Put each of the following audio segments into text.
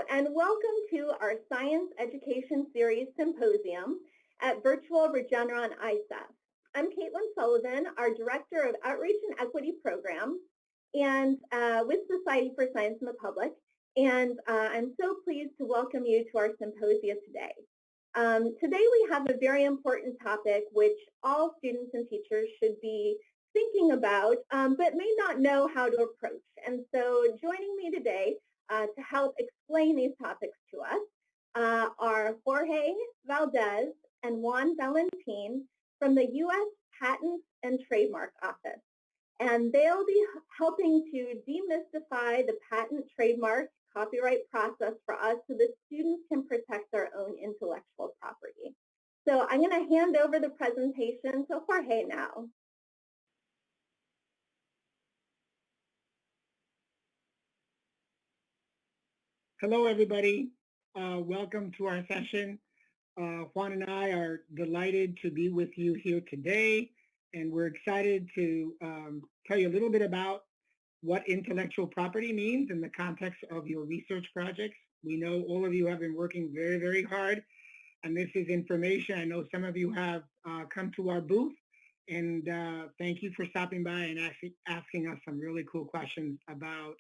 and welcome to our Science Education Series Symposium at Virtual Regeneron ISEF. I'm Caitlin Sullivan, our Director of Outreach and Equity Programs and with Society for Science and the Public, and I'm so pleased to welcome you to our symposia today. Today we have a very important topic which all students and teachers should be thinking about, but may not know how to approach. And so joining me today to help explain these topics to us are Jorge Valdez and Juan Valentin from the U.S. Patent and Trademark Office. And they'll be helping to demystify the patent, trademark, copyright process for us so that students can protect their own intellectual property. So I'm going to hand over the presentation to Jorge now. Hello, everybody. Welcome to our session. Juan and I are delighted to be with you here today, and we're excited to tell you a little bit about what intellectual property means in the context of your research projects. We know all of you have been working very, very hard, and this is information. I know some of you have come to our booth, and thank you for stopping by and asking us some really cool questions about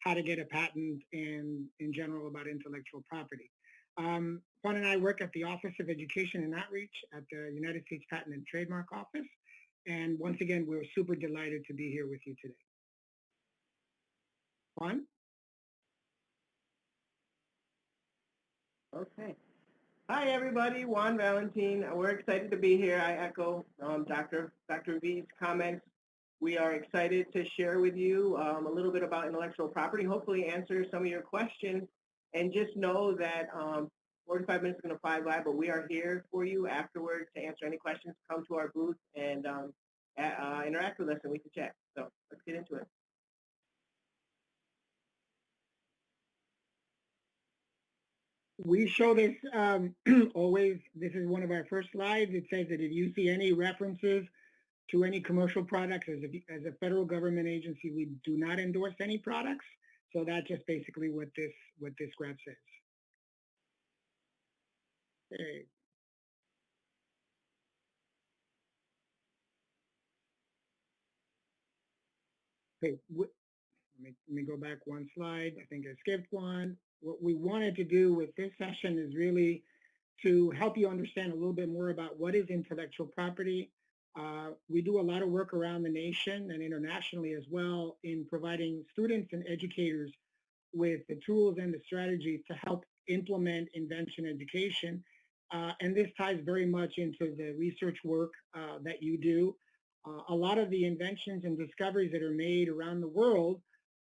how to get a patent and in general about intellectual property. Juan and I work at the Office of Education and Outreach at the United States Patent and Trademark Office. And once again, we're super delighted to be here with you today. Juan? Okay. Hi, everybody. Juan Valentin. We're excited to be here. I echo Dr. V's comments. We are excited to share with you a little bit about intellectual property, hopefully answer some of your questions, and just know that 45 minutes is going to fly by, but we are here for you afterwards to answer any questions. Come to our booth and interact with us, and we can chat. So let's get into it. We show this always. This is one of our first slides. It says that if you see any references to any commercial products, as a federal government agency, we do not endorse any products. So that's just basically what this graph says. Okay. Okay. Let me go back one slide. I think I skipped one. What we wanted to do with this session is really to help you understand a little bit more about what is intellectual property. We do a lot of work around the nation and internationally as well in providing students and educators with the tools and the strategies to help implement invention education. And this ties very much into the research work that you do. A lot of the inventions and discoveries that are made around the world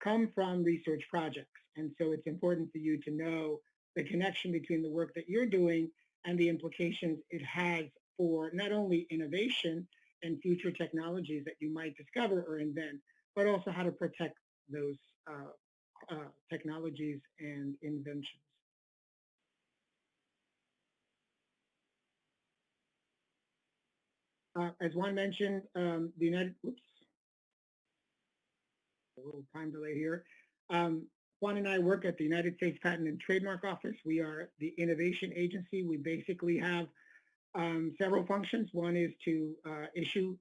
come from research projects. And so it's important for you to know the connection between the work that you're doing and the implications it has for not only innovation and future technologies that you might discover or invent, but also how to protect those technologies and inventions. As Juan mentioned, a little time delay here. Juan and I work at the United States Patent and Trademark Office. We are the innovation agency. We basically have several functions. One is to issue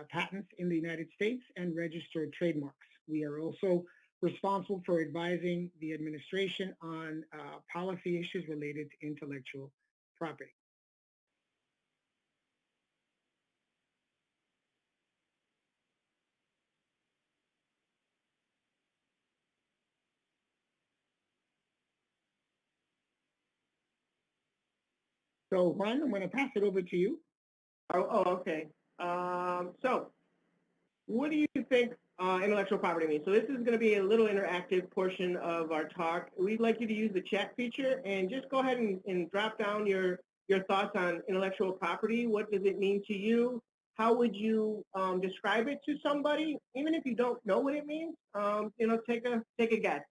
patents in the United States and register trademarks. We are also responsible for advising the administration on policy issues related to intellectual property. So Juan, I'm going to pass it over to you. Okay. So what do you think intellectual property means? So this is going to be a little interactive portion of our talk. We'd like you to use the chat feature and just go ahead and drop down your thoughts on intellectual property. What does it mean to you? How would you describe it to somebody? Even if you don't know what it means, take a guess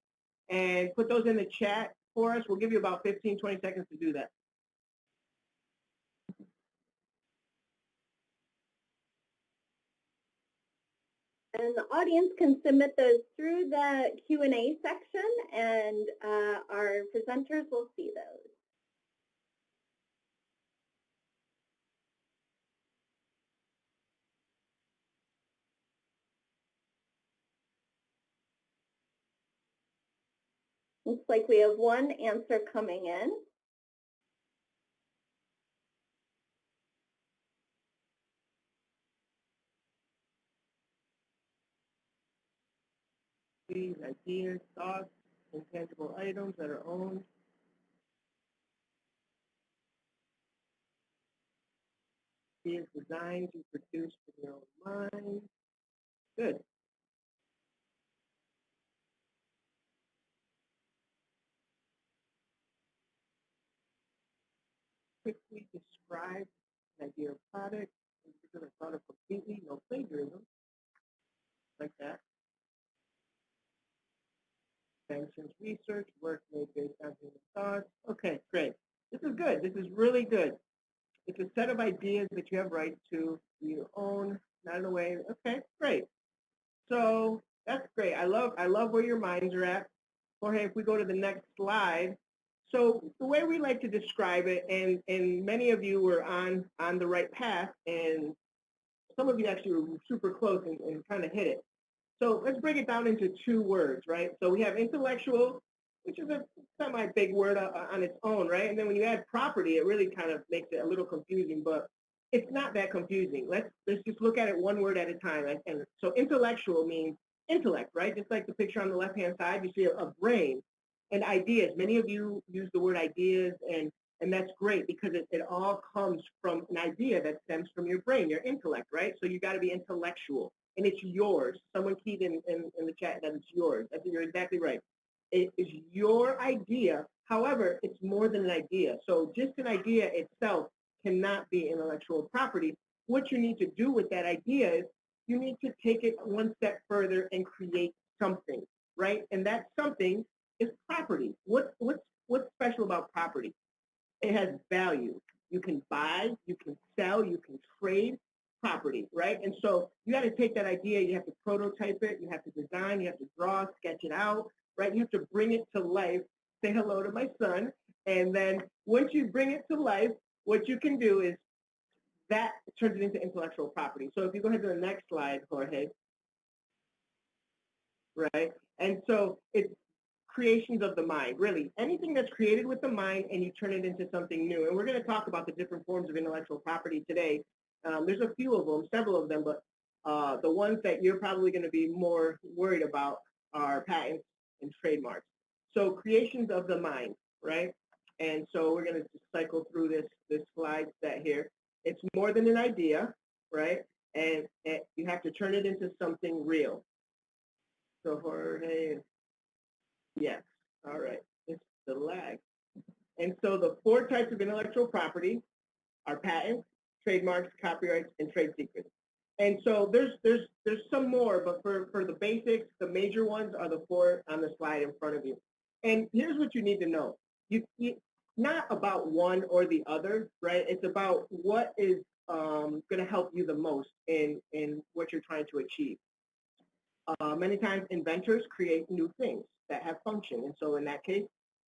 and put those in the chat for us. We'll give you about 15, 20 seconds to do that. And the audience can submit those through the Q&A section, and our presenters will see those. Looks like we have one answer coming in. These ideas, thoughts, intangible items that are owned. Ideas designed to produce in your own mind. Good. Quickly describe an idea or product, a particular product completely, no plagiarism, like that. Inventions research, work made based on human thoughts. Okay, great. This is good. This is really good. It's a set of ideas that you have rights to, you own, not in a way. Okay, great. So that's great. I love where your minds are at. Jorge, if we go to the next slide. So the way we like to describe it, and many of you were on the right path, and some of you actually were super close and kind of hit it. So let's break it down into two words, right? So we have intellectual, which is a semi-big word on its own, right? And then when you add property, it really kind of makes it a little confusing, but it's not that confusing. Let's just look at it one word at a time. And so intellectual means intellect, right? Just like the picture on the left-hand side, you see a brain and ideas. Many of you use the word ideas, and that's great because it all comes from an idea that stems from your brain, your intellect, right? So you got to be intellectual, and it's yours. Someone keyed in the chat that it's yours. I think you're exactly right. It is your idea. However, it's more than an idea. So just an idea itself cannot be intellectual property. What you need to do with that idea is you need to take it one step further and create something, right? And that something is property. What's special about property? It has value. You can buy, you can sell, you can trade property, right? And so you got to take that idea, you have to prototype it, you have to design, you have to draw, sketch it out, right? You have to bring it to life, say hello to my son, and then once you bring it to life, what you can do is that turns it into intellectual property. So if you go ahead to the next slide, Jorge, right? And so it's creations of the mind, really. Anything that's created with the mind and you turn it into something new. And we're going to talk about the different forms of intellectual property today. There's a few of them, several of them, but the ones that you're probably going to be more worried about are patents and trademarks. So creations of the mind, right? And so we're going to just cycle through this slide set here. It's more than an idea, right? And you have to turn it into something real. So Jorge, yes, all right, it's the lag. And so the four types of intellectual property are patents, trademarks, copyrights, and trade secrets. And so there's some more, but for the basics, the major ones are the four on the slide in front of you. And here's what you need to know. You not about one or the other, right? It's about what is going to help you the most in what you're trying to achieve. Many times inventors create new things that have function. And so in that case,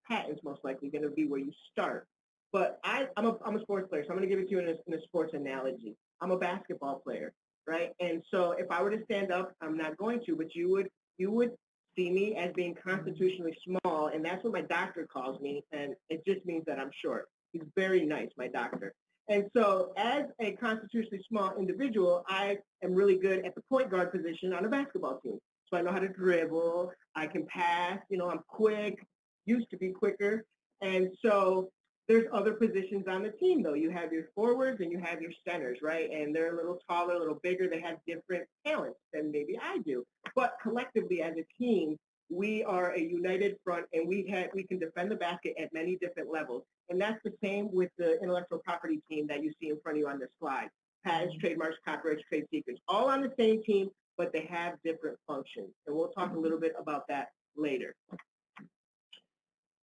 patents most likely going to be where you start. But I'm a sports player, so I'm going to give it to you in a sports analogy. I'm a basketball player, right? And so if I were to stand up, I'm not going to, but you would see me as being constitutionally small, and that's what my doctor calls me, and it just means that I'm short. He's very nice, my doctor. And so as a constitutionally small individual, I am really good at the point guard position on a basketball team. So I know how to dribble, I can pass, I'm quick, used to be quicker. And so there's other positions on the team though. You have your forwards and you have your centers, right? And they're a little taller, a little bigger. They have different talents than maybe I do. But collectively as a team, we are a united front and we can defend the basket at many different levels. And that's the same with the intellectual property team that you see in front of you on this slide. Patents, trademarks, copyrights, trade secrets, all on the same team, but they have different functions. And we'll talk a little bit about that later.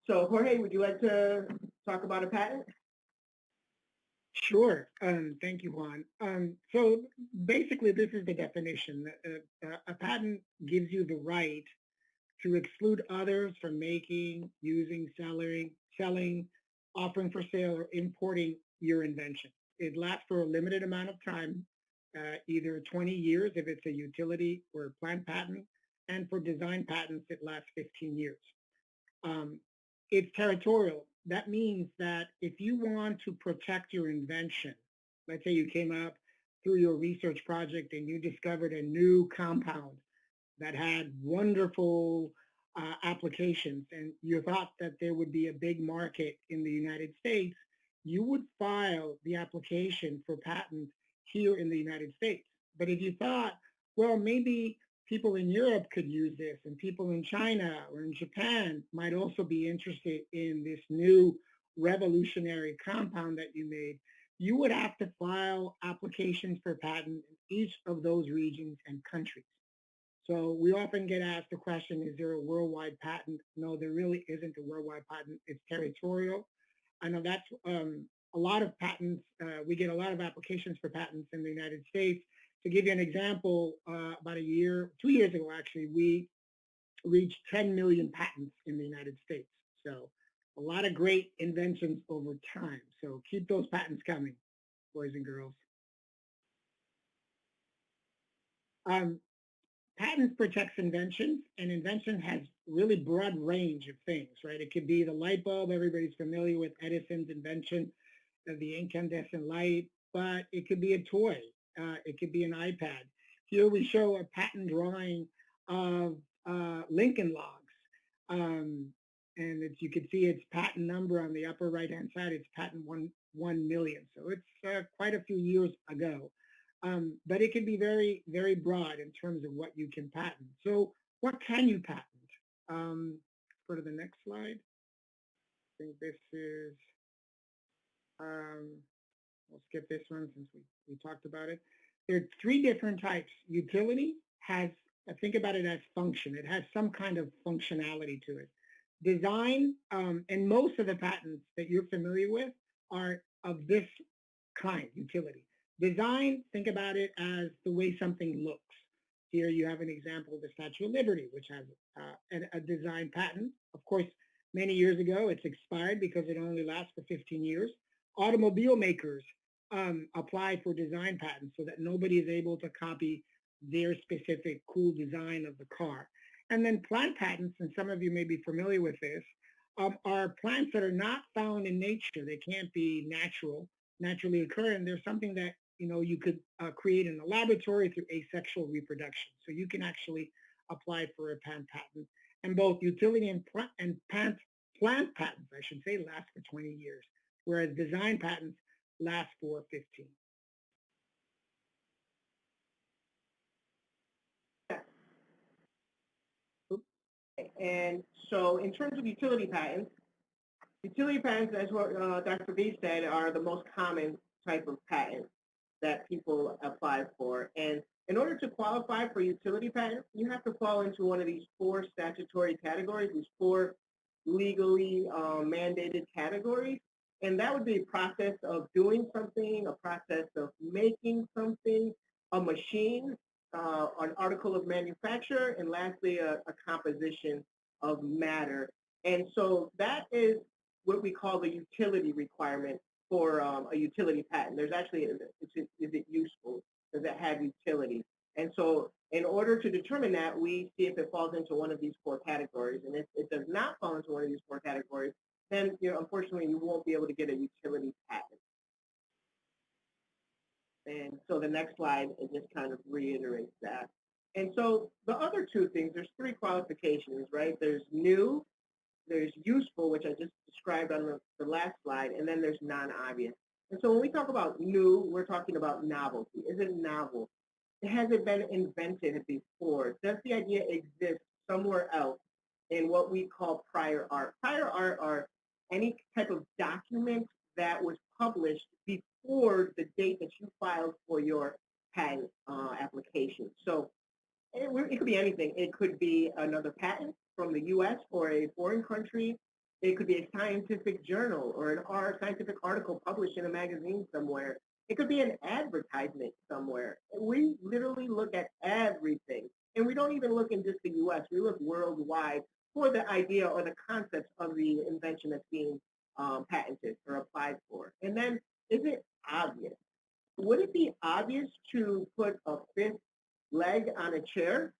So Jorge, would you like to talk about a patent? Sure. Thank you, Juan. So basically, this is the definition. A patent gives you the right to exclude others from making, using, selling, offering for sale, or importing your invention. It lasts for a limited amount of time, either 20 years if it's a utility or a plant patent, and for design patents, it lasts 15 years. Um, it's territorial. That means that if you want to protect your invention, let's say you came up through your research project and you discovered a new compound that had wonderful applications, and you thought that there would be a big market in the United States, you would file the application for patent here in the United States. But if you thought, well, maybe people in Europe could use this, and people in China or in Japan might also be interested in this new revolutionary compound that you made, you would have to file applications for patent in each of those regions and countries. So we often get asked the question, is there a worldwide patent? No, there really isn't a worldwide patent. It's territorial. I know that's a lot of patents. We get a lot of applications for patents in the United States. To give you an example, about 2 years ago, actually, we reached 10 million patents in the United States. So a lot of great inventions over time. So keep those patents coming, boys and girls. Um, Patents protects inventions, and invention has really broad range of things, right? It could be the light bulb, everybody's familiar with Edison's invention of the incandescent light, but it could be a toy, it could be an iPad. Here we show a patent drawing of Lincoln Logs, and you can see its patent number on the upper right-hand side. It's patent 1 million, so it's quite a few years ago. But it can be very, very broad in terms of what you can patent. So what can you patent? Go to the next slide. I think this is, um, we'll skip this one since we talked about it. There are three different types. Utility has, think about it as function. It has some kind of functionality to it. Design, and most of the patents that you're familiar with are of this kind, utility. Design, think about it as the way something looks. Here you have an example of the Statue of Liberty, which has a design patent. Of course, many years ago, it's expired because it only lasts for 15 years. Automobile makers apply for design patents so that nobody is able to copy their specific cool design of the car. And then plant patents, and some of you may be familiar with this, are plants that are not found in nature. They can't be naturally occurring. There's something that you could create in the laboratory through asexual reproduction. So you can actually apply for a plant patent. And both utility and plant patents, I should say, last for 20 years, whereas design patents last for 15. And so in terms of utility patents, as what Dr. B said, are the most common type of patent that people apply for. And in order to qualify for utility patent, you have to fall into one of these four statutory categories, these four legally mandated categories. And that would be a process of doing something, a process of making something, a machine, an article of manufacture, and lastly, a composition of matter. And so that is what we call the utility requirement for a utility patent. There's actually, is it useful? Does it have utility? And so in order to determine that, we see if it falls into one of these four categories. And if it does not fall into one of these four categories, then unfortunately you won't be able to get a utility patent. And so the next slide, it just kind of reiterates that. And so the other two things, there's three qualifications, right? There's new, there's useful, which I just described on the last slide, and then there's non-obvious. And so when we talk about new, we're talking about novelty. Is it novel? Has it been invented before? Does the idea exist somewhere else in what we call prior art? Prior art are any type of document that was published before the date that you filed for your patent application. So it could be anything. It could be another patent from the U.S. or a foreign country. It could be a scientific journal or scientific article published in a magazine somewhere. It could be an advertisement somewhere. We literally look at everything. And we don't even look in just the US. We look worldwide for the idea or the concepts of the invention that's being patented or applied for. And then, is it obvious? Would it be obvious to put a fifth leg on a chair?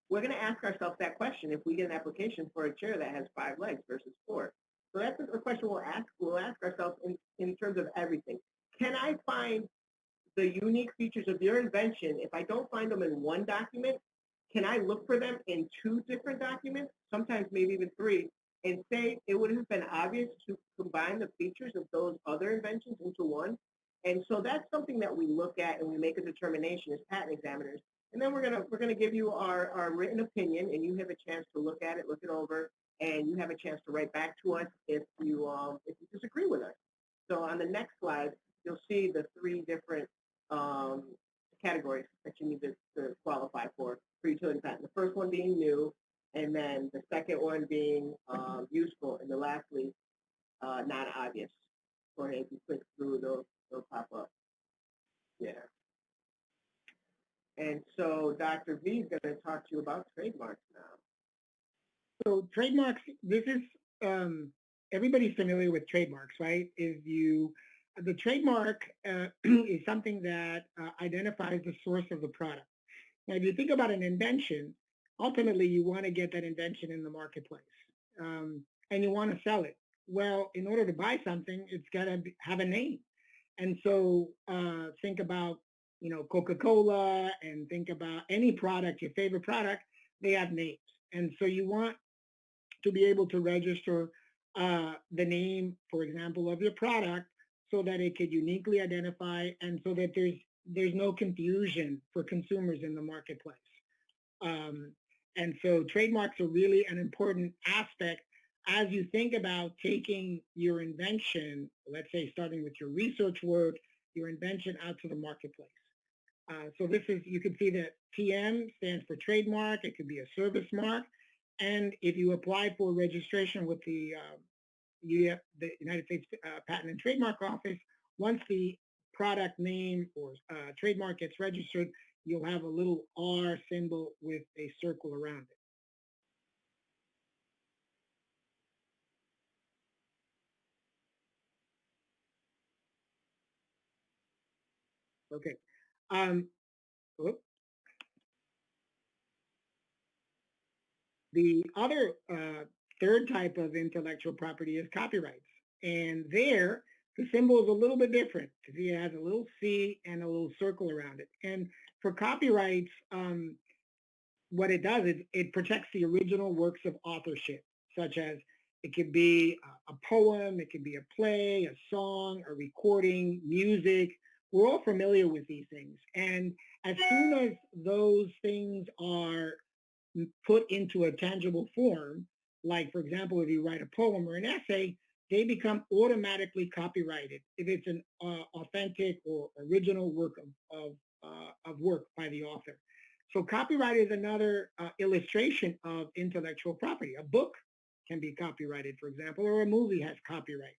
We're going to ask ourselves that question if we get an application for a chair that has 5 legs versus 4. So that's a question we'll ask. We'll ask ourselves in terms of everything. Can I find the unique features of your invention? If I don't find them in one document, can I look for them in 2 different documents, sometimes maybe even 3, and say it would have been obvious to combine the features of those other inventions into one? And so that's something that we look at and we make a determination as patent examiners. And then we're gonna give you our written opinion, and you have a chance to look at it, look it over, and you have a chance to write back to us if you disagree with us. So on the next slide, you'll see the 3 different categories that you need to qualify for utility patent. The first one being new, and then the second one being useful, and the lastly, not obvious. Go ahead, if you click through, they'll pop up. Yeah. And so Dr. V is going to talk to you about trademarks now. So trademarks, this is, everybody's familiar with trademarks, right? The trademark is something that identifies the source of the product. Now, if you think about an invention, ultimately you want to get that invention in the marketplace, and you want to sell it. Well, in order to buy something, it's got to have a name. And so think about, Coca-Cola, and think about any product, your favorite product, they have names. And so you want to be able to register the name, for example, of your product so that it could uniquely identify and so that there's no confusion for consumers in the marketplace. And so trademarks are really an important aspect as you think about taking your invention, let's say starting with your research work, your invention out to the marketplace. So this is, you can see that TM stands for trademark. It could be a service mark. And if you apply for registration with the United States Patent and Trademark Office, once the product name or trademark gets registered, you'll have a little R symbol with a circle around it. Okay. Whoop. The other third type of intellectual property is copyrights. And there, the symbol is a little bit different. See, it has a little C and a little circle around it. And for copyrights, what it does is it protects the original works of authorship, such as it could be a poem, it could be a play, a song, a recording, music. We're all familiar with these things. And as soon as those things are put into a tangible form, like, for example, if you write a poem or an essay, they become automatically copyrighted if it's an authentic or original work of work by the author. So copyright is another illustration of intellectual property. A book can be copyrighted, for example, or a movie has copyrights.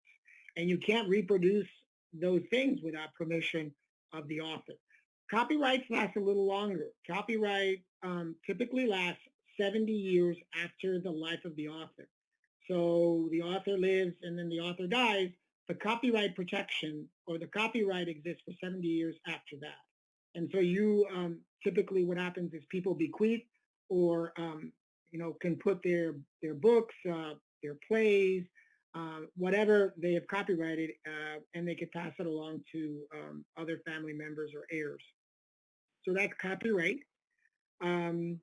And you can't reproduce those things without permission of the author. Copyrights last a little longer. Copyright typically lasts 70 years after the life of the author. So the author lives and then the author dies, the copyright protection or the copyright exists for 70 years after that. And so you typically what happens is people bequeath or can put their books, their plays, whatever they have copyrighted, and they could pass it along to other family members or heirs. So that's copyright. And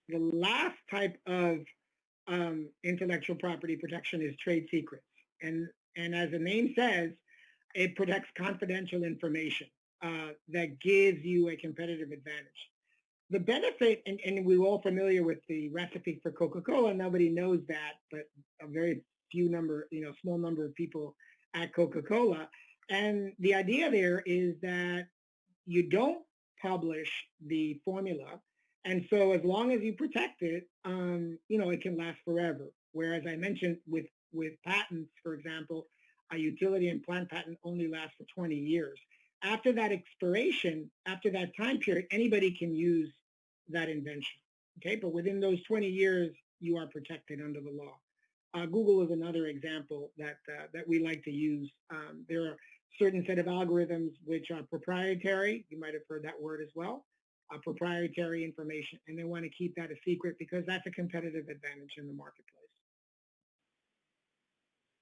the last type of intellectual property protection is trade secrets. And as the name says, it protects confidential information that gives you a competitive advantage. The benefit, and we're all familiar with the recipe for Coca-Cola, nobody knows that, but a very few number, small number of people at Coca-Cola. And the idea there is that you don't publish the formula And so as long as you protect it, it can last forever. Whereas I mentioned with patents, for example, a utility and plant patent only lasts for 20 years. After that expiration, after that time period, anybody can use that invention. Okay, but within those 20 years, you are protected under the law. Google is another example that we like to use. There are certain set of algorithms which are proprietary. You might have heard that word as well. Proprietary information, and they want to keep that a secret because that's a competitive advantage in the marketplace.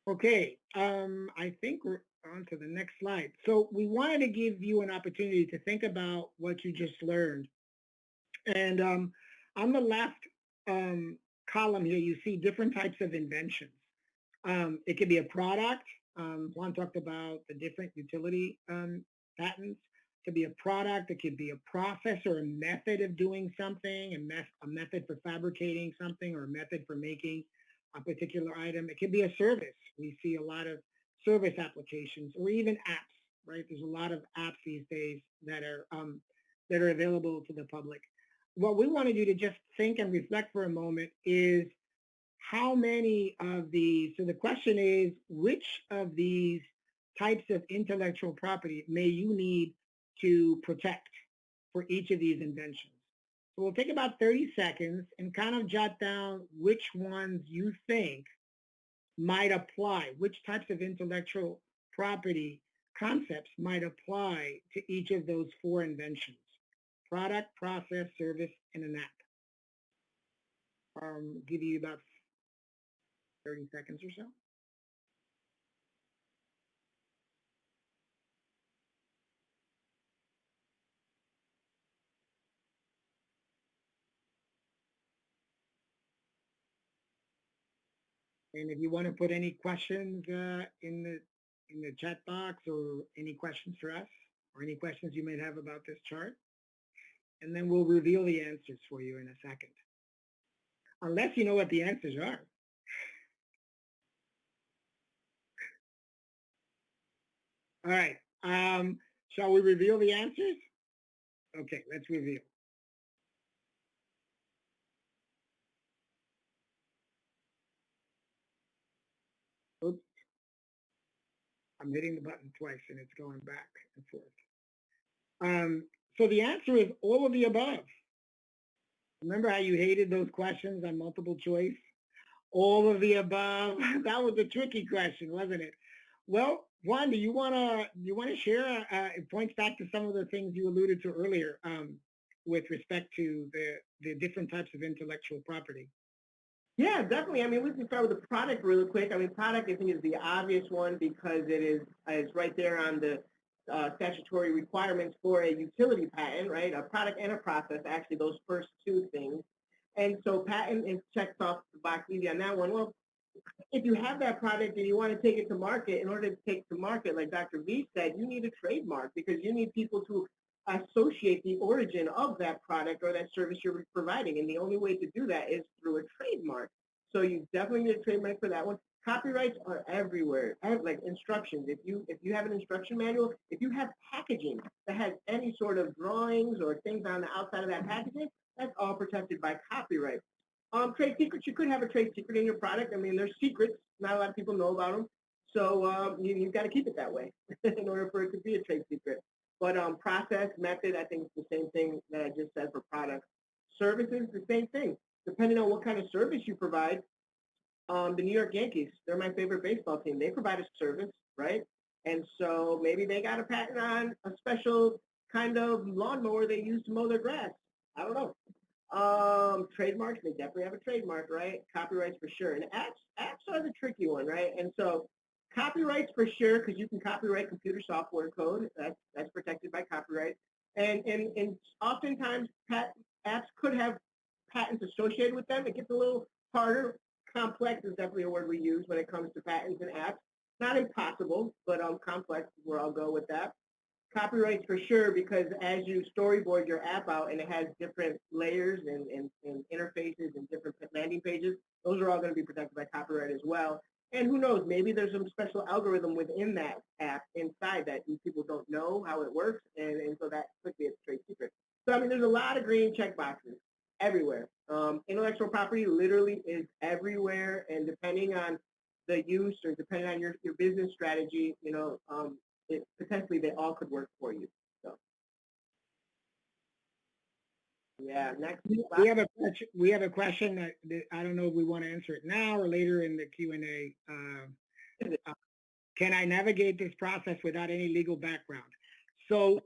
Okay, I think we're on to the next slide. So we wanted to give you an opportunity to think about what you just learned. And on the left column here, you see different types of inventions. It could be a product. Juan talked about the different utility patents. It could be a product. It could be a process or a method of doing something, a method for fabricating something, or a method for making a particular item. It could be a service. We see a lot of service applications, or even apps. Right? There's a lot of apps these days that are available to the public. What we wanted you to just think and reflect for a moment is how many of these, so the question is, which of these types of intellectual property may you need to protect for each of these inventions? So we'll take about 30 seconds and kind of jot down which ones you think might apply, which types of intellectual property concepts might apply to each of those four inventions: product, process, service, and an app. Give you about 30 seconds or so. And if you want to put any questions in the chat box, or any questions for us, or any questions you might have about this chart, and then we'll reveal the answers for you in a second. Unless you know what the answers are. All right. Shall we reveal the answers? Okay, let's reveal. Oops. I'm hitting the button twice and it's going back and forth. So the answer is all of the above. Remember how you hated those questions on multiple choice? All of the above. That was a tricky question, wasn't it? Well, Juan, do you want to share? It points back to some of the things you alluded to earlier with respect to the different types of intellectual property. Yeah, definitely. I mean, we can start with the product really quick. I mean, product, I think, is the obvious one because it's right there on the statutory requirements for a utility patent, right? A product and a process, actually, those first two things. And so patent is checked off the box easy on that one. Well, if you have that product and you want to take it to market, in order to take it to market, like Dr. V said, you need a trademark because you need people to associate the origin of that product or that service you're providing. And the only way to do that is through a trademark. So you definitely need a trademark for that one. Copyrights are everywhere, like instructions. If you have an instruction manual, if you have packaging that has any sort of drawings or things on the outside of that packaging, that's all protected by copyright. Trade secrets, you could have a trade secret in your product. I mean, there's secrets. Not a lot of people know about them. So you've got to keep it that way in order for it to be a trade secret. But process, method, I think it's the same thing that I just said for products. Services, the same thing. Depending on what kind of service you provide, the New York Yankees, they're my favorite baseball team. They provide a service, right? And so maybe they got a patent on a special kind of lawnmower they use to mow their grass. I don't know. Trademarks, they definitely have a trademark, right? Copyrights for sure. And apps are the tricky one, right? And so copyrights for sure, because you can copyright computer software code. That's protected by copyright. And oftentimes apps could have patents associated with them. It gets a little harder. Complex is definitely a word we use when it comes to patents and apps. Not impossible, but complex is where I'll go with that. Copyrights for sure, because as you storyboard your app out and it has different layers and interfaces and different landing pages, those are all going to be protected by copyright as well. And who knows, maybe there's some special algorithm within that app inside that people don't know how it works, and so that could be a trade secret. So I mean, there's a lot of green check boxes. everywhere. Intellectual property literally is everywhere, and depending on the use or depending on your business strategy, potentially they all could work for you. So, yeah, next slide. We have a question. We have a question that I don't know if we want to answer it now or later in the Q&A. Can I navigate this process without any legal background? So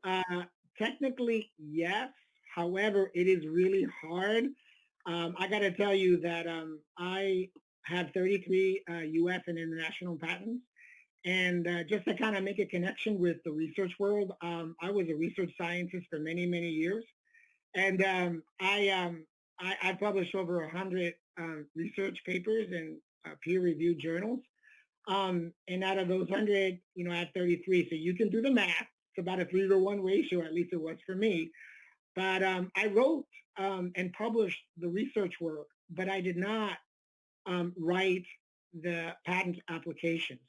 technically, yes. However, it is really hard. I got to tell you that I have 33 U.S. and international patents. And just to kind of make a connection with the research world, I was a research scientist for many, many years. And I published over 100 research papers in peer-reviewed journals. And out of those 100, I have 33. So you can do the math. It's about a 3-to-1 ratio, at least it was for me. But I wrote and published the research work, but I did not write the patent applications.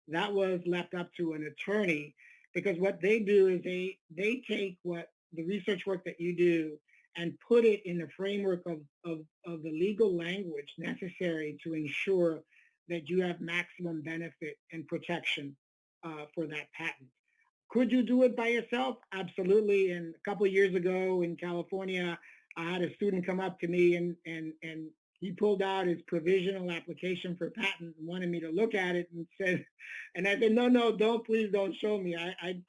That was left up to an attorney, because what they do is they take what the research work that you do and put it in the framework of the legal language necessary to ensure that you have maximum benefit and protection for that patent. Could you do it by yourself? Absolutely. And a couple of years ago in California, I had a student come up to me and he pulled out his provisional application for patent and wanted me to look at it and said, and I said, no, please don't show me.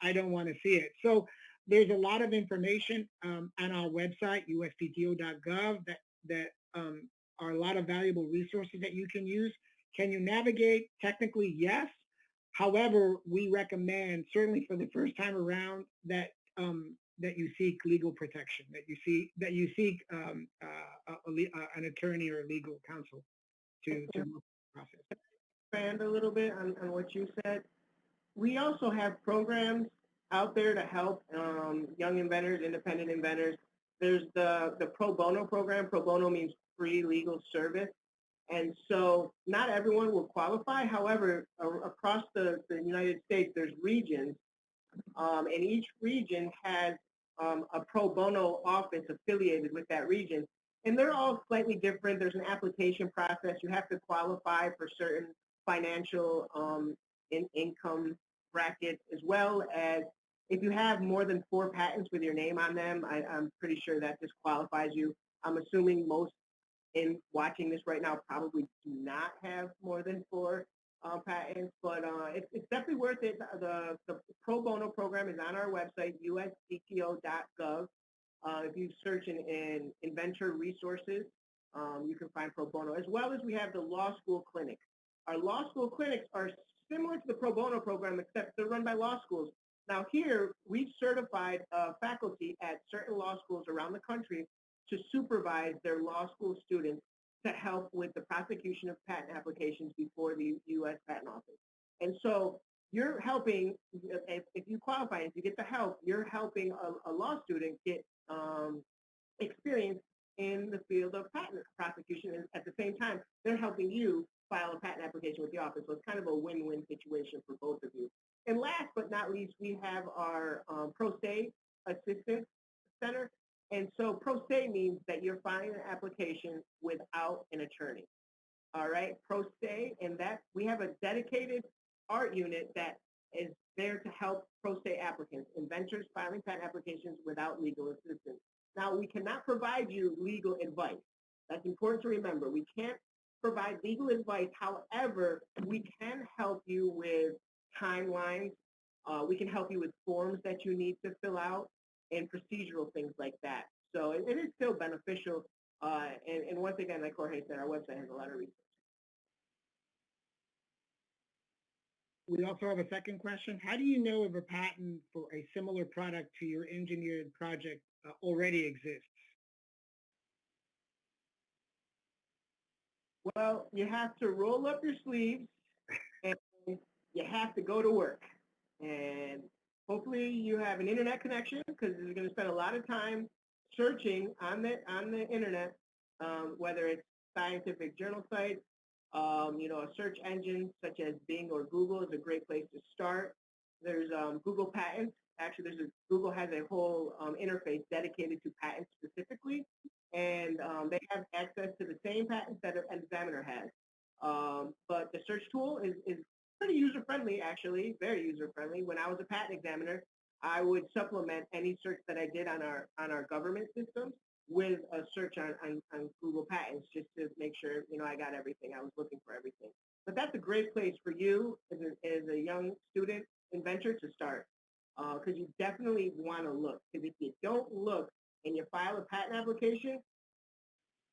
I don't want to see it. So there's a lot of information on our website, USPTO.gov, that are a lot of valuable resources that you can use. Can you navigate? Technically, yes. However, we recommend, certainly for the first time around, that that you seek legal protection, that you seek an attorney or a legal counsel to move the process. Expand a little bit on what you said. We also have programs out there to help young inventors, independent inventors. There's the pro bono program. Pro bono means free legal service. And so not everyone will qualify. However, across the United States, there's regions, and each region has a pro bono office affiliated with that region. And they're all slightly different. There's an application process. You have to qualify for certain financial income brackets, as well as if you have more than 4 patents with your name on them, I'm pretty sure that disqualifies you. I'm assuming most in watching this right now probably do not have more than 4 patents, but it's definitely worth it. The pro bono program is on our website, USPTO.gov. If you search in inventor resources, you can find pro bono, as well as we have the law school clinic. Our law school clinics are similar to the pro bono program, except they're run by law schools. Now here, we've certified faculty at certain law schools around the country to supervise their law school students to help with the prosecution of patent applications before the U.S. Patent Office. And so you're helping, if you qualify, if you get the help, you're helping a law student get experience in the field of patent prosecution, and at the same time, they're helping you file a patent application with the office. So it's kind of a win-win situation for both of you. And last but not least, we have our Pro Se Assistance Center. And so Pro Se means that you're filing an application without an attorney. All right, Pro Se, and that we have a dedicated art unit that is there to help Pro Se applicants, inventors filing patent applications without legal assistance. Now, we cannot provide you legal advice. That's important to remember. We can't provide legal advice. However, we can help you with timelines. We can help you with forms that you need to fill out and procedural things like that. So it is still beneficial. And once again, like Jorge said, our website has a lot of resources. We also have a second question. How do you know if a patent for a similar product to your engineered project already exists? Well, you have to roll up your sleeves and you have to go to work. And hopefully you have an internet connection, because you're going to spend a lot of time searching on the internet, whether it's scientific journal sites, a search engine such as Bing or Google is a great place to start. There's Google Patents. Actually, Google has a whole interface dedicated to patents specifically. and they have access to the same patents that an examiner has. But the search tool is pretty user-friendly, actually, very user-friendly. When I was a patent examiner, I would supplement any search that I did on our government systems with a search on Google Patents just to make sure, I got everything. I was looking for everything. But that's a great place for you as a young student inventor to start because you definitely want to look. Because if you don't look and you file a patent application,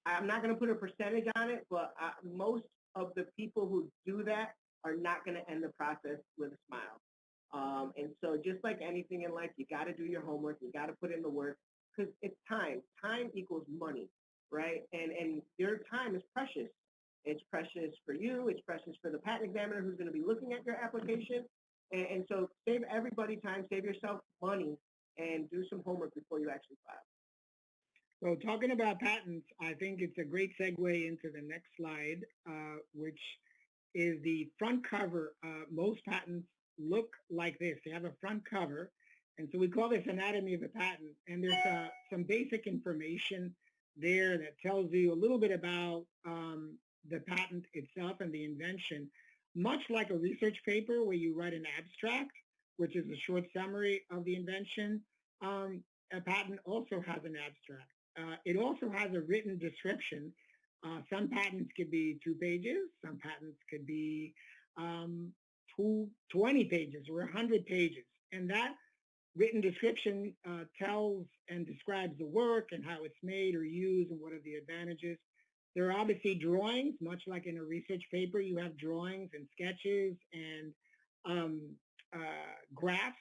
I'm not going to put a percentage on it, but most of the people who do that are not going to end the process with a smile. And so just like anything in life, you got to do your homework. You got to put in the work because it's time. Time equals money, right? And your time is precious. It's precious for you. It's precious for the patent examiner who's going to be looking at your application. And so save everybody time, save yourself money, and do some homework before you actually file. So talking about patents, I think it's a great segue into the next slide, which is the front cover. Most patents look like this. They have a front cover. And so we call this anatomy of a patent. And there's some basic information there that tells you a little bit about the patent itself and the invention, much like a research paper where you write an abstract, which is a short summary of the invention. A patent also has an abstract. It also has a written description. Some patents could be 2 pages. Some patents could be 20 pages or 100 pages. And that written description tells and describes the work and how it's made or used and what are the advantages. There are obviously drawings, much like in a research paper, you have drawings and sketches and graphs.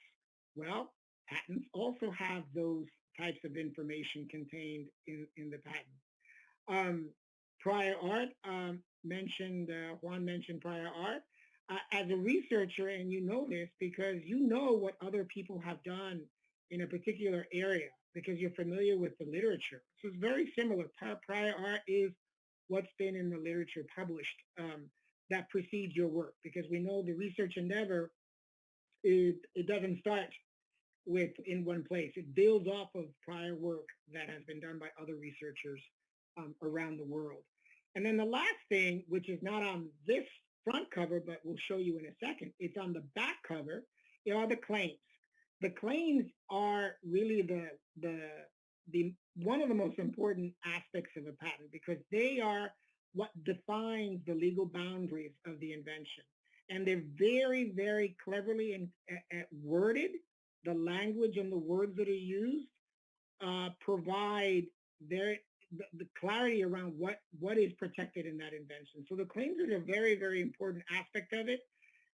Well, patents also have those types of information contained in the patent. Prior art Juan mentioned prior art. As a researcher, and you know this because you know what other people have done in a particular area because you're familiar with the literature. So it's very similar. Prior art is what's been in the literature published that precedes your work because we know the research endeavor, it doesn't start in one place. It builds off of prior work that has been done by other researchers around the world. And then the last thing, which is not on this front cover, but we'll show you in a second, it's on the back cover, are the claims. The claims are really the one of the most important aspects of a patent because they are what defines the legal boundaries of the invention. And they're very, very cleverly worded. The language and the words that are used provide the clarity around what is protected in that invention. So the claims are a very, very important aspect of it.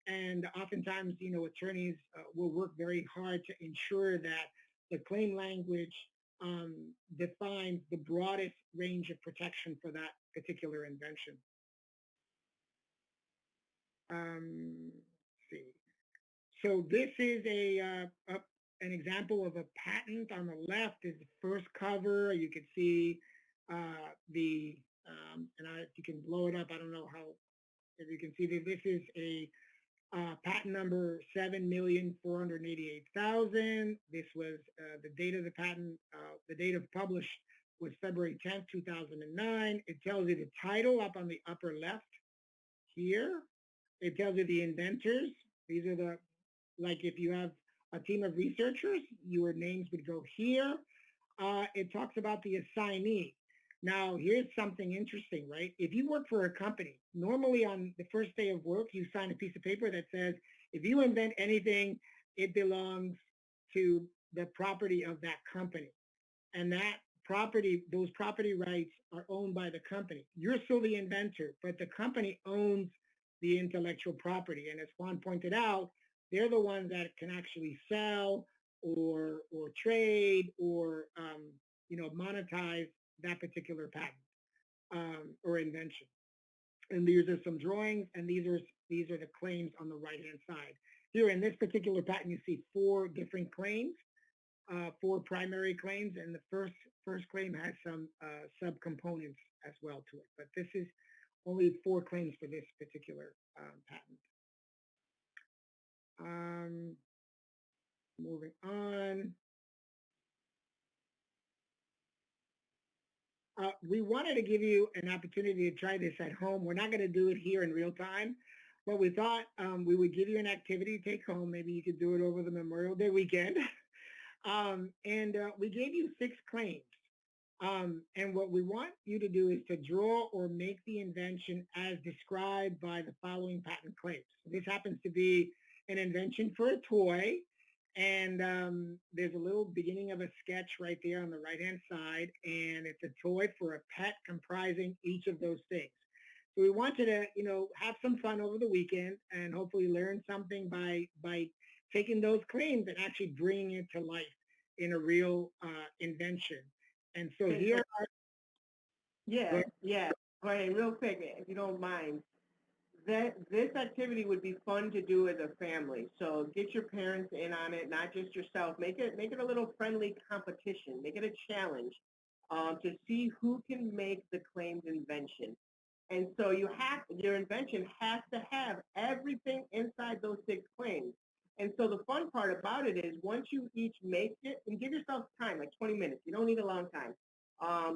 And oftentimes, attorneys will work very hard to ensure that the claim language defines the broadest range of protection for that particular invention. Let's see. So this is an example of a patent. On the left is the first cover. You can see if you can blow it up, I don't know if you can see that this is a patent number 7,488,000. This was the date of the patent. The date of published was February 10th, 2009. It tells you the title up on the upper left here. It tells you the inventors. These are like if you have a team of researchers, your names would go here. It talks about the assignee. Now, here's something interesting, right? If you work for a company, normally on the first day of work, you sign a piece of paper that says, if you invent anything, it belongs to the property of that company. And that property, those property rights are owned by the company. You're still the inventor, but the company owns the intellectual property. And as Juan pointed out, they're the ones that can actually sell or trade or monetize that particular patent or invention. And these are some drawings, and these are the claims on the right-hand side. Here in this particular patent, you see 4 different claims, 4 primary claims, and the first claim has some subcomponents as well to it. But this is only 4 claims for this particular patent. Moving on. We wanted to give you an opportunity to try this at home. We're not going to do it here in real time, but we thought we would give you an activity to take home. Maybe you could do it over the Memorial Day weekend. And we gave you 6 claims. And what we want you to do is to draw or make the invention as described by the following patent claims. This happens to be an invention for a toy. And there's a little beginning of a sketch right there on the right-hand side. And it's a toy for a pet comprising each of those things. So we want you to, have some fun over the weekend and hopefully learn something by taking those claims and actually bringing it to life in a real invention. And so Okay, here so are, yeah, yeah. Go ahead, real quick, if you don't mind. This activity would be fun to do as a family. So get your parents in on it, not just yourself. Make it a little friendly competition. Make it a challenge to see who can make the claimed invention. And so your invention has to have everything inside those 6 claims. And so the fun part about it is once you each make it, and give yourself time, like 20 minutes. You don't need a long time.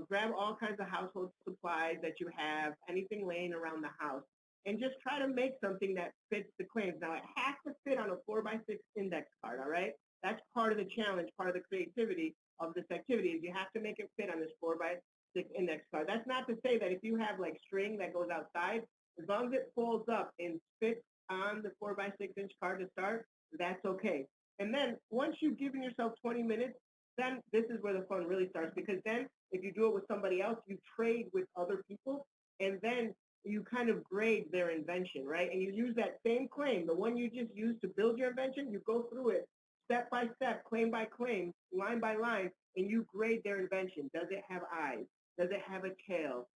Grab all kinds of household supplies that you have, anything laying around the house, and just try to make something that fits the claims. Now, it has to fit on a 4x6 index card, all right? That's part of the challenge, part of the creativity of this activity is you have to make it fit on this 4x6 index card. That's not to say that if you have like string that goes outside, as long as it folds up and fits on the 4x6 inch card to start, that's okay. And then once you've given yourself 20 minutes, then this is where the fun really starts because then if you do it with somebody else, you trade with other people and then you kind of grade their invention, right? And you use that same claim, the one you just used to build your invention, you go through it step by step, claim by claim, line by line, and you grade their invention. Does it have eyes? Does it have a tail?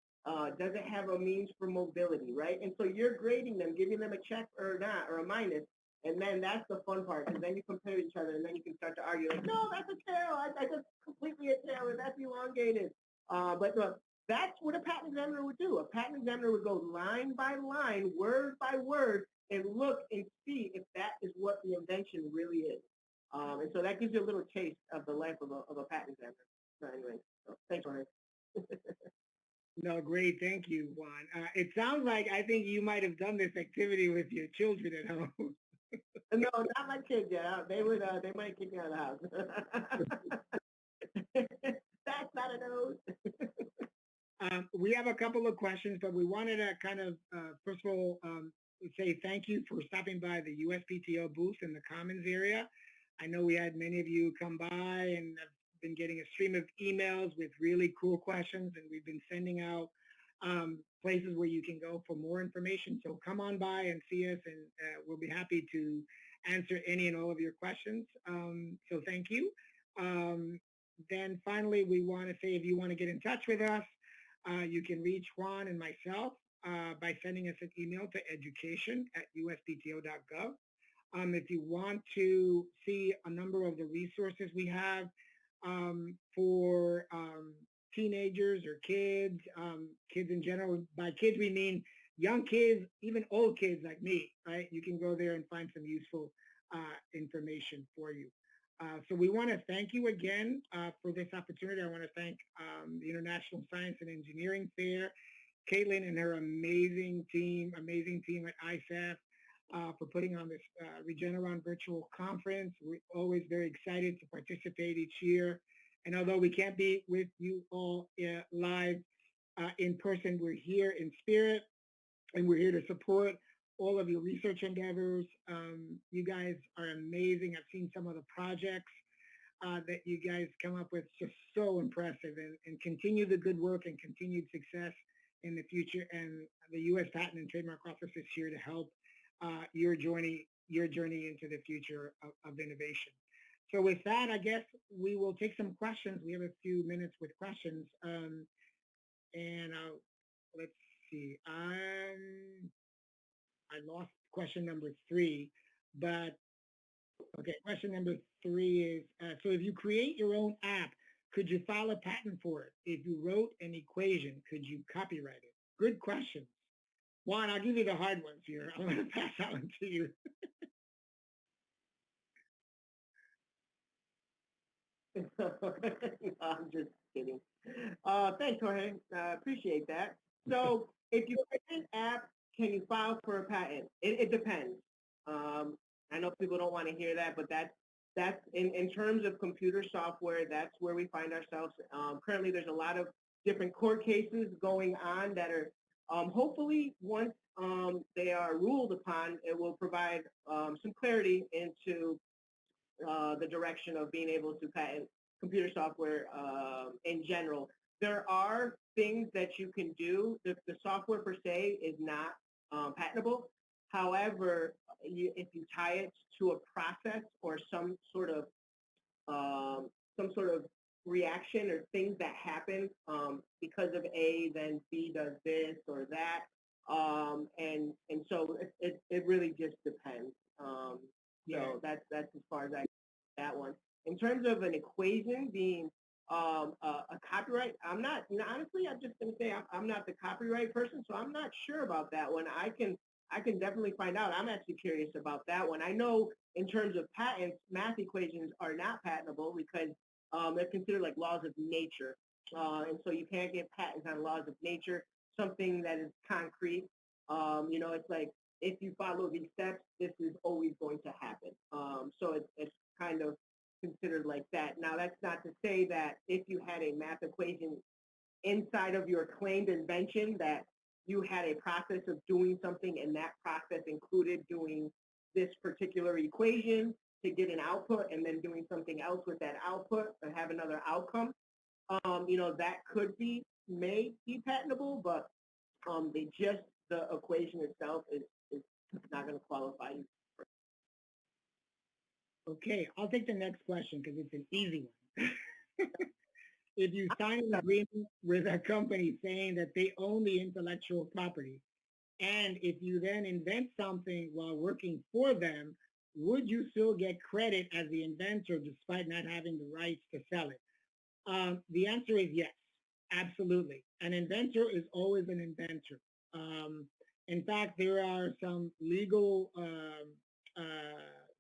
Does it have a means for mobility, right? And so you're grading them, giving them a check or not, or a minus, and then that's the fun part, because then you compare each other, and then you can start to argue, like, no, that's a tail. I just completely a tail, and that's elongated. But that's what a patent examiner would do. A patent examiner would go line by line, word by word, and look and see if that is what the invention really is. And so that gives you a little taste of the life of a patent examiner. So anyway, so thanks, Jorge. no, great, thank you, Juan. It sounds like I think you might have done this activity with your children at home. No, not my kids yet. They might kick me out of the house. That's not a nose. We have a couple of questions, but we wanted to kind of, first of all, say thank you for stopping by the USPTO booth in the Commons area. I know we had many of you come by and have been getting a stream of emails with really cool questions, and we've been sending out places where you can go for more information. So come on by and see us, and we'll be happy to answer any and all of your questions. So thank you. Then finally, we want to say if you want to get in touch with us, you can reach Juan and myself by sending us an email to education@uspto.gov. If you want to see a number of the resources we have for teenagers or kids, kids in general, by kids we mean young kids, even old kids like me, right? You can go there and find some useful information for you. So we want to thank you again for this opportunity. I want to thank the International Science and Engineering Fair, Caitlin and her amazing team at ISEF for putting on this Regeneron virtual conference. We're always very excited to participate each year. And although we can't be with you all live in person, we're here in spirit and we're here to support all of your research endeavors. You guys are amazing. I've seen some of the projects that you guys come up with, just so impressive, and continue the good work and continued success in the future. And the U.S. Patent and Trademark Office is here to help your journey into the future of innovation. So with that, I guess we will take some questions. We have a few minutes with questions. And let's see. I lost question number 3, but okay, question number 3 is, so if you create your own app, could you file a patent for it? If you wrote an equation, could you copyright it? Good question. Juan, I'll give you the hard ones here. I'm going to pass that one to you. I'm just kidding. Thanks, Jorge. Appreciate that. So if you create an app, can you file for a patent? It depends. Um, I know people don't want to hear that, but that's in terms of computer software, that's where we find ourselves. Currently, there's a lot of different court cases going on that are hopefully once they are ruled upon, it will provide some clarity into the direction of being able to patent computer software in general. There are things that you can do. The software per se is not patentable. However, if you tie it to a process or some sort of reaction or things that happen because of A, then B does this or that, and so it really just depends. So that's as far as I that one. In terms of an equation being a copyright, I'm not, honestly, I'm just going to say I'm not the copyright person, so I'm not sure about that one. I can definitely find out. I'm actually curious about that one. I know in terms of patents, math equations are not patentable because they're considered like laws of nature. And so you can't get patents on laws of nature, something that is concrete. It's like if you follow these steps, this is always going to happen. So it's kind of considered like that. Now, that's not to say that if you had a math equation inside of your claimed invention that you had a process of doing something and that process included doing this particular equation to get an output and then doing something else with that output and have another outcome. That could may be patentable, but the equation itself is not going to qualify you. Okay, I'll take the next question because it's an easy one. If you sign an agreement with a company saying that they own the intellectual property, and if you then invent something while working for them, would you still get credit as the inventor despite not having the rights to sell it? The answer is yes, absolutely. An inventor is always an inventor. In fact, there are some legal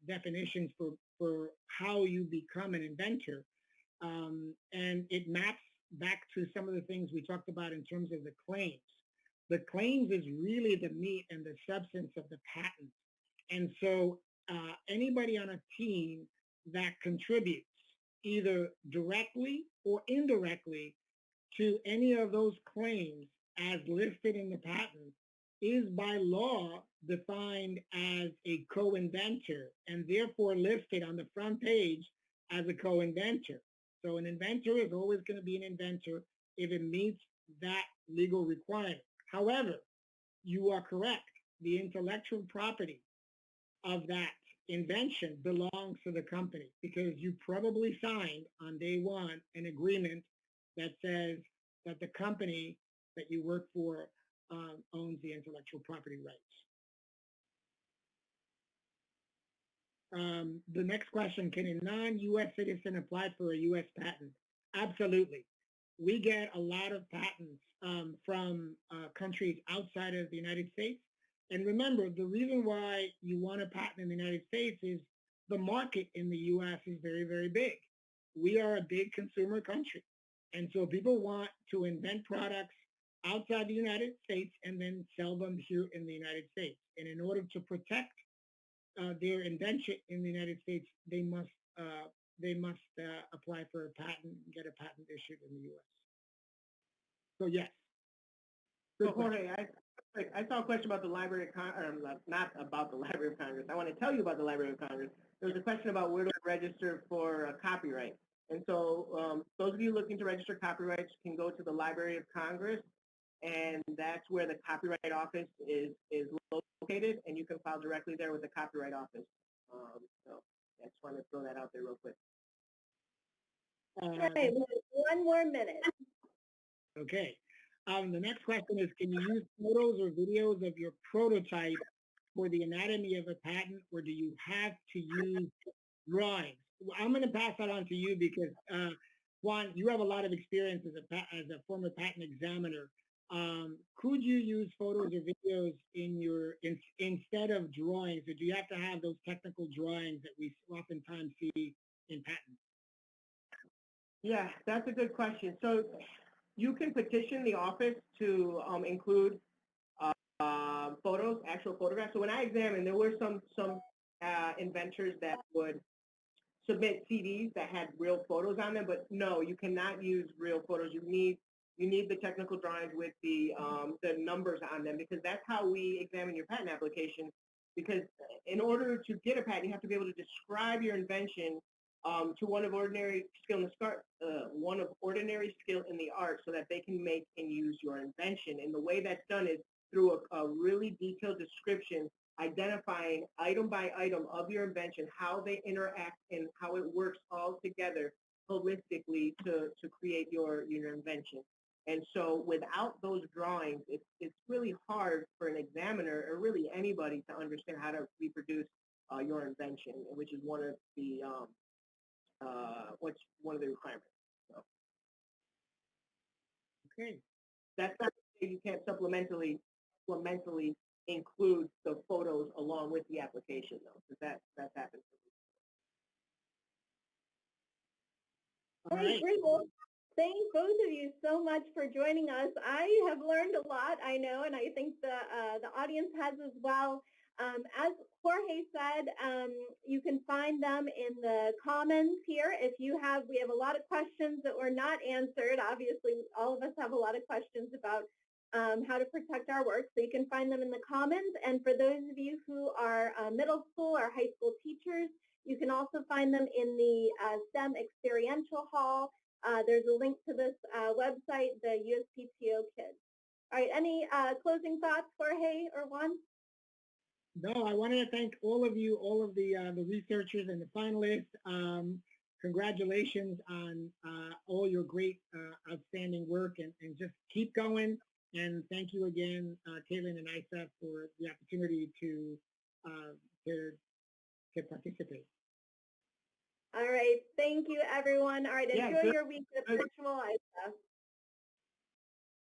definitions for how you become an inventor. And it maps back to some of the things we talked about in terms of the claims. The claims is really the meat and the substance of the patent. And so anybody on a team that contributes either directly or indirectly to any of those claims as listed in the patent is by law defined as a co-inventor and therefore listed on the front page as a co-inventor. So an inventor is always going to be an inventor if it meets that legal requirement. However, you are correct. The intellectual property of that invention belongs to the company because you probably signed on day one an agreement that says that the company that you work for owns the intellectual property rights. The next question, can a non-US citizen apply for a US patent? Absolutely. We get a lot of patents from countries outside of the United States. And remember, the reason why you want a patent in the United States is the market in the US is very, very big. We are a big consumer country. And so people want to invent products outside the United States and then sell them here in the United States. And in order to protect their invention in the United States, they must apply for a patent and get a patent issued in the U.S. So yes. So Jorge, I saw a question about the Library of Congress, not about the Library of Congress. I want to tell you about the Library of Congress. There was a question about where to register for a copyright. And so those of you looking to register copyrights can go to the Library of Congress, and that's where the Copyright Office is located, and you can file directly there with the Copyright Office. So I just wanted to throw that out there real quick. Okay, one more minute. Okay. The next question is, can you use photos or videos of your prototype for the anatomy of a patent, or do you have to use drawings? I'm going to pass that on to you because, Juan, you have a lot of experience as a former patent examiner. Could you use photos or videos instead of drawings, or do you have to have those technical drawings that we oftentimes see in patents? Yeah, that's a good question. So you can petition the office to include photos, actual photographs. So when I examined, there were some inventors that would submit CDs that had real photos on them, but no, you cannot use real photos. You need the technical drawings with the numbers on them, because that's how we examine your patent application. Because in order to get a patent, you have to be able to describe your invention to one of ordinary skill in the one of ordinary skill in the art, so that they can make and use your invention. And the way that's done is through a really detailed description, identifying item by item of your invention, how they interact and how it works all together holistically to create your invention. And so without those drawings, it's really hard for an examiner or really anybody to understand how to reproduce your invention, which is one of the what's one of the requirements. So Okay. that's not to say you can't supplementally include the photos along with the application, though, because that's happened. All Hey, right. great. Well, thank both of you so much for joining us. I have learned a lot, I know, and I think the audience has as well. As Jorge said, you can find them in the comments here. We have a lot of questions that were not answered. Obviously, all of us have a lot of questions about how to protect our work, so you can find them in the comments. And for those of you who are middle school or high school teachers, you can also find them in the STEM Experiential Hall. There's a link to this website, the USPTO Kids. All right, any closing thoughts, Jorge or Juan? No, I wanted to thank all of you, all of the researchers and the finalists. Congratulations on all your great, outstanding work, and just keep going. And thank you again, Caitlin and ISEF, for the opportunity to participate. All right, thank you, everyone. All right, Yeah, enjoy good. your week of virtual ISEF.